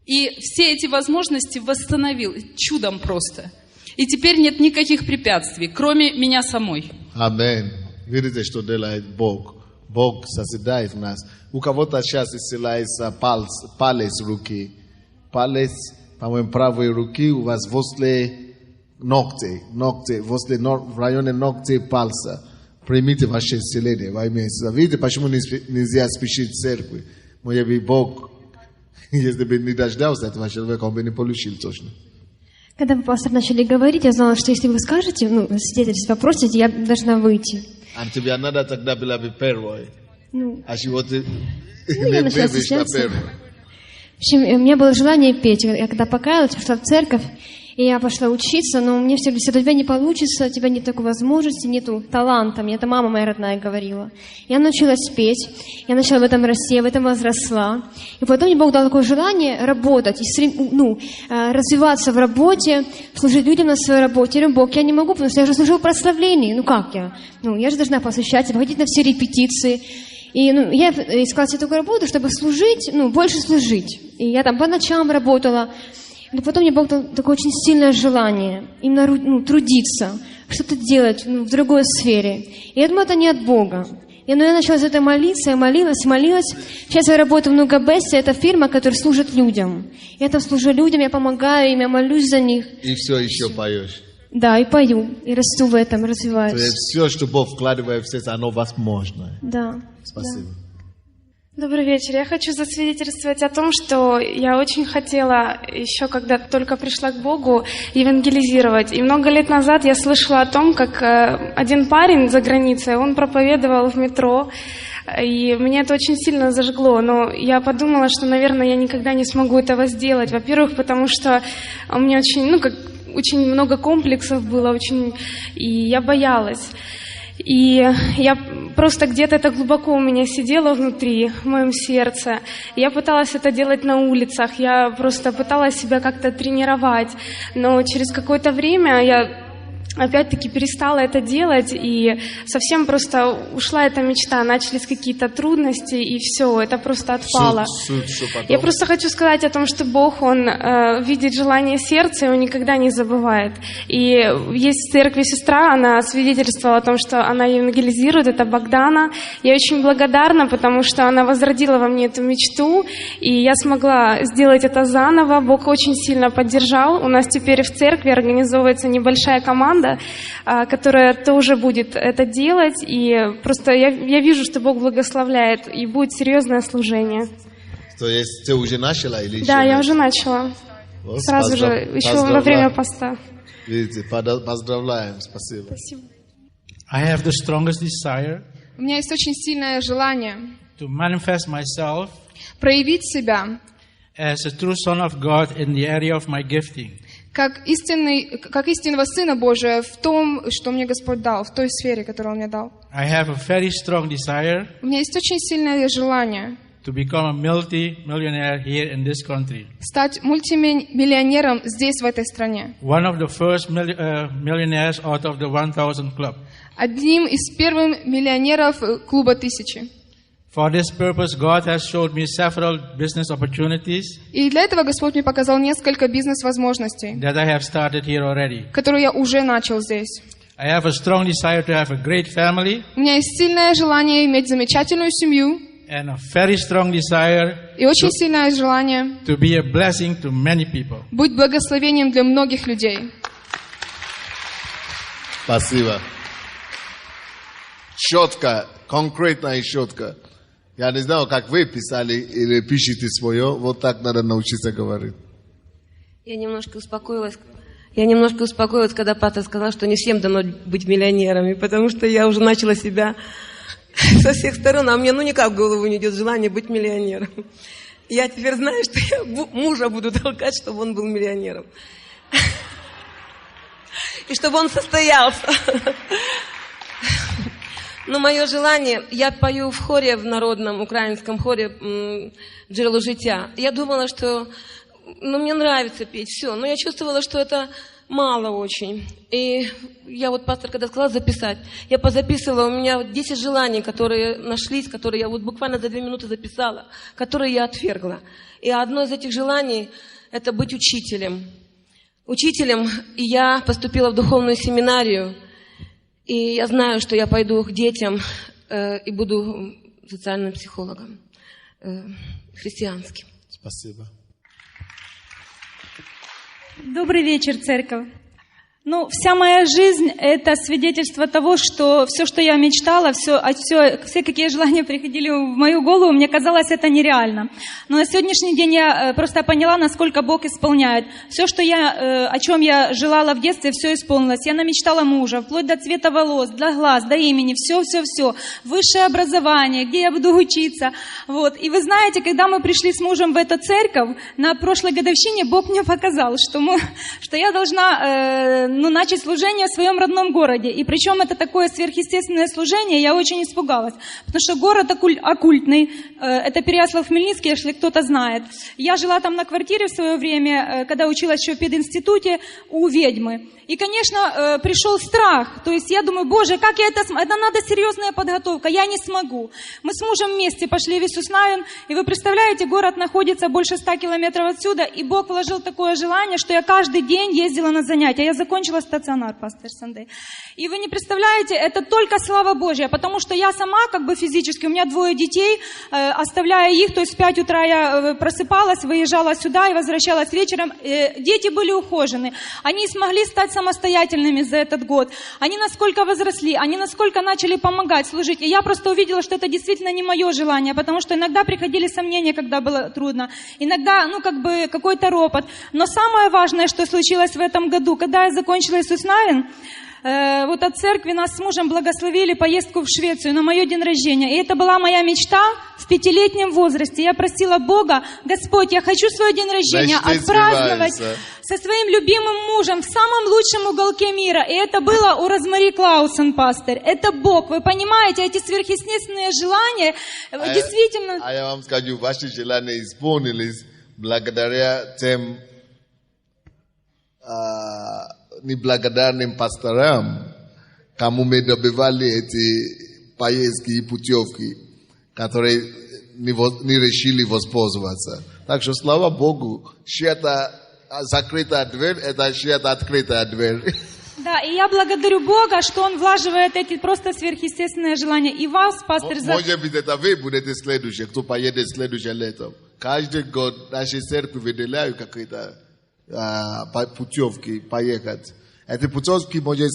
Speaker 8: и все эти возможности восстановил, чудом просто. И теперь нет никаких препятствий, кроме меня самой.
Speaker 1: Аминь. Видите, что делает Бог? Бог созидает в нас. У кого-то сейчас исцеляется палец руки. Палец, по-моему, правой руки у вас возле ногтей, в районе ногтей пальца. Примите ваше исцеление во имя Иисуса. Видите, почему нельзя спешить в церкви? Может быть, Бог, если бы не дождался этого человека, он бы не получил точно.
Speaker 9: Когда вы, пастор, начали говорить, я знала, что если вы скажете, свидетельство попросите, я должна выйти.
Speaker 1: А тебе надо тогда было бы первой. А чего ты
Speaker 9: я
Speaker 1: не
Speaker 9: начала
Speaker 1: вывешь на
Speaker 9: стесняться.
Speaker 1: первую?
Speaker 9: В общем, у меня было желание петь. Я когда покаялась, пошла в церковь, и я пошла учиться, но мне все говорили, у тебя не получится, у тебя нет такой возможности, нету таланта. Мне это мама моя родная говорила. Я научилась петь, я начала в этом расти, я в этом возросла. И потом мне Бог дал такое желание работать, и развиваться в работе, служить людям на своей работе. Я говорю, Бог, я не могу, потому что я уже служила в прославлении. Как я? Я же должна посвящаться, выходить на все репетиции. И я искала себе такую работу, чтобы служить, больше служить. И я там по ночам работала. Но потом мне Бог дал такое очень сильное желание именно трудиться, что-то делать в другой сфере. И я думаю, это не от Бога. Я начала за это молиться, я молилась. Сейчас я работаю в Нугабесте, это фирма, которая служит людям. Я там служу людям, я помогаю им, я молюсь за них.
Speaker 1: И все еще поешь.
Speaker 9: Да, и пою, и расту в этом, развиваюсь.
Speaker 1: То есть все, что Бог вкладывает в сердце, оно возможно.
Speaker 9: Да.
Speaker 1: Спасибо.
Speaker 10: Добрый вечер. Я хочу засвидетельствовать о том, что я очень хотела еще, когда только пришла к Богу, евангелизировать. И много лет назад я слышала о том, как один парень за границей, он проповедовал в метро, и меня это очень сильно зажгло. Но я подумала, что, наверное, я никогда не смогу этого сделать. Во-первых, потому что у меня очень много комплексов было, и я боялась. И я просто где-то это глубоко у меня сидело внутри, в моем сердце. Я пыталась это делать на улицах, я просто пыталась себя как-то тренировать. Но через какое-то время я опять-таки перестала это делать, и совсем просто ушла эта мечта, начались какие-то трудности, и все, это просто отпало. Я просто хочу сказать о том, что Бог, Он видит желание сердца, и Он никогда не забывает. И есть в церкви сестра, она свидетельствовала о том, что она евангелизирует, это Богдана. Я очень благодарна, потому что она возродила во мне эту мечту, и я смогла сделать это заново. Бог очень сильно поддержал. У нас теперь в церкви организовывается небольшая команда, которая тоже будет это делать. И просто я вижу, что Бог благословляет, и будет серьезное служение.
Speaker 1: То есть ты уже начала или еще?
Speaker 10: Да,
Speaker 1: нет?
Speaker 10: я уже начала. Сразу же, еще во время поста.
Speaker 1: Видите, поздравляем, спасибо.
Speaker 10: Спасибо.
Speaker 11: I have the strongest desire
Speaker 12: У меня есть очень сильное желание
Speaker 11: to manifest myself
Speaker 12: проявить себя
Speaker 11: as a true son of God in the area of my gifting.
Speaker 12: как истинного Сына Божия в том, что мне Господь дал, в той сфере, которую Он мне дал.
Speaker 11: I have a very strong desire
Speaker 12: У меня есть очень сильное желание
Speaker 11: to become a multi-millionaire here in this country.
Speaker 12: стать мультимиллионером здесь, в этой стране.
Speaker 11: One of the first millionaires out of the 1000 club.
Speaker 12: Одним из первых миллионеров клуба 1000.
Speaker 11: For this purpose, God has showed me several business opportunities
Speaker 12: И для этого Господь мне показал несколько бизнес-возможностей,
Speaker 11: that I have started here already.
Speaker 12: которые я уже начал здесь.
Speaker 11: I have a strong desire to have a great family
Speaker 12: У меня есть сильное желание иметь замечательную семью
Speaker 11: and a very strong desire
Speaker 12: и очень сильное желание
Speaker 11: to be a blessing to many people.
Speaker 12: быть благословением для многих людей.
Speaker 1: Спасибо. Четко, конкретно и четко. Я не знаю, как вы писали или пишете свое, вот так надо научиться говорить.
Speaker 13: Я немножко успокоилась, когда пастор сказал, что не всем дано быть миллионерами, потому что я уже начала себя со всех сторон, а мне никак в голову не идет желание быть миллионером. Я теперь знаю, что я мужа буду толкать, чтобы он был миллионером. И чтобы он состоялся. Но мое желание, я пою в хоре, в народном украинском хоре «Джерело життя». Я думала, что мне нравится петь, все. Но я чувствовала, что это мало очень. И я пастор, когда сказала записать, я позаписывала, у меня 10 желаний, которые нашлись, которые я буквально за 2 минуты записала, которые я отвергла. И одно из этих желаний – это быть учителем. Учителем, и я поступила в духовную семинарию. И я знаю, что я пойду к детям и буду социальным психологом христианским.
Speaker 1: Спасибо.
Speaker 14: Добрый вечер, церковь. Ну, вся моя жизнь – это свидетельство того, что все, что я мечтала, все, какие желания приходили в мою голову, мне казалось, это нереально. Но на сегодняшний день я просто поняла, насколько Бог исполняет. Все, о чем я желала в детстве, все исполнилось. Я намечтала мужа, вплоть до цвета волос, до глаз, до имени, все. Высшее образование, где я буду учиться. Вот. И вы знаете, когда мы пришли с мужем в эту церковь, на прошлой годовщине Бог мне показал, что я должна начать служение в своем родном городе. И причем это такое сверхъестественное служение, я очень испугалась. Потому что город оккультный, это Переяслав-Хмельницкий, если кто-то знает. Я жила там на квартире в свое время, когда училась еще в пединституте у ведьмы. И, конечно, пришел страх. То есть я думаю, Боже, как я это надо серьезная подготовка, я не смогу. Мы с мужем вместе пошли в Иисус-Навин, и вы представляете, город находится больше 100 километров отсюда, и Бог вложил такое желание, что я каждый день ездила на занятия. Я закончила стационар, пастор Сандей. И вы не представляете, это только слава Божья, потому что я сама физически, у меня 2 детей, оставляя их, то есть в 5 утра я просыпалась, выезжала сюда и возвращалась вечером. Дети были ухожены, они смогли стать самостоятельными за этот год. Они насколько возросли, они насколько начали помогать, служить. И я просто увидела, что это действительно не мое желание, потому что иногда приходили сомнения, когда было трудно. Иногда, какой-то ропот. Но самое важное, что случилось в этом году, когда я закончила Иисус-Навин, вот от церкви нас с мужем благословили поездку в Швецию на мое день рождения. И это была моя мечта в 5-летнем возрасте. Я просила Бога, Господь, я хочу свой день рождения отпраздновать со своим любимым мужем в самом лучшем уголке мира. И это было у Розмари Клаусен, пастор. Это Бог. Вы понимаете, эти сверхъестественные желания действительно...
Speaker 1: А я вам скажу, ваши желания исполнились благодаря тем... неблагодарным пасторам, кому мы добивали эти поездки и путевки, которые не решили воспользоваться. Так что, слава Богу, чья-то закрытая дверь, это чья-то открытая дверь.
Speaker 14: Да, и я благодарю Бога, что Он влаживает эти просто сверхъестественные желания. И вас, пастор...
Speaker 1: Может быть, это вы будете следующие, кто поедет следующее лето. Каждый год наши церкви выделяют какие-то путевки поехать. Эти путевки может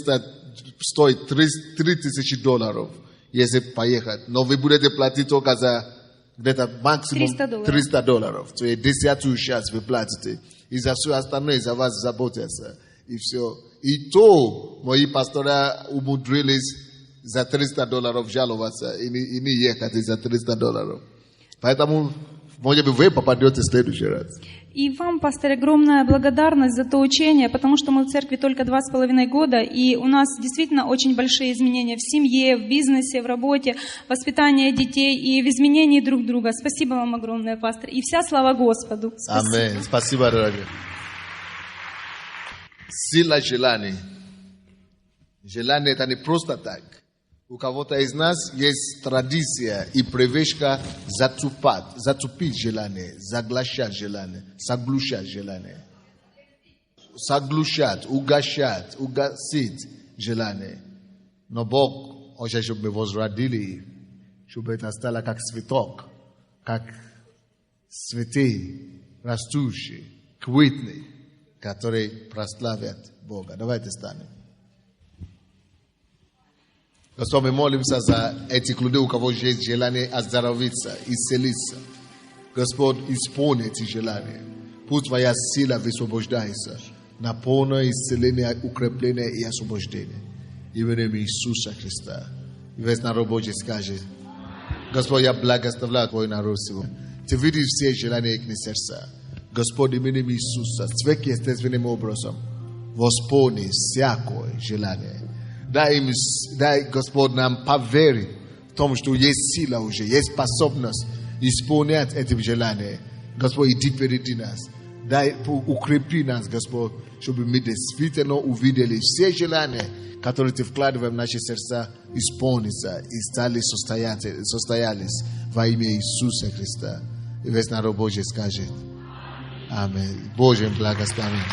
Speaker 1: стоить $3000, если поехать. Но вы будете платить только за где-то максимум $300. То есть 10 сейчас вы платите. И за все остальное за вас заботятся. И все. И то мои пастора умудрились за $300 жаловаться и не ехать за $300. Поэтому, может быть, вы попадете в следующий раз.
Speaker 14: И вам, пастор, огромная благодарность за то учение, потому что мы в церкви только 2,5 года, и у нас действительно очень большие изменения в семье, в бизнесе, в работе, в воспитании детей и в изменении друг друга. Спасибо вам огромное, пастор. И вся слава Господу.
Speaker 1: Аминь. Спасибо, дорогие. Сила желаний. Желание – это не просто так. У кого-то из нас есть традиция и привычка затупить желание, заглушать желание, заглушать желание. Заглушать, угасить желание. Но Бог хочет, чтобы мы возродили, чтобы это стало как цветок, как цветы растущие, квитные, которые прославят Бога. Давайте встанем. Господь, мы молимся за этих людей, у кого есть желание оздоровиться, исцелиться. Господь, исполни эти желания. Пусть Твоя сила высвобождается на полное исцеление, укрепление и освобождение. Именем Иисуса Христа. И весь народ Божий скажет: Господь, я благословляю Твой народ сегодня. Ты видишь все желания их сердца. Господь, именем Иисуса, сверхъестественным образом восполни всякое желание. Дай, Господь, нам поверить в том, что есть сила уже, есть способность исполнять эти желания. Господь, иди впереди нас. Дай, укрепи нас, Господь, чтобы мы действительно увидели все желания, которые Ты вкладываешь в наши сердца, исполниться и состоялись во имя Иисуса Христа. И весь народ Божий скажет: Аминь. Божьим благословением.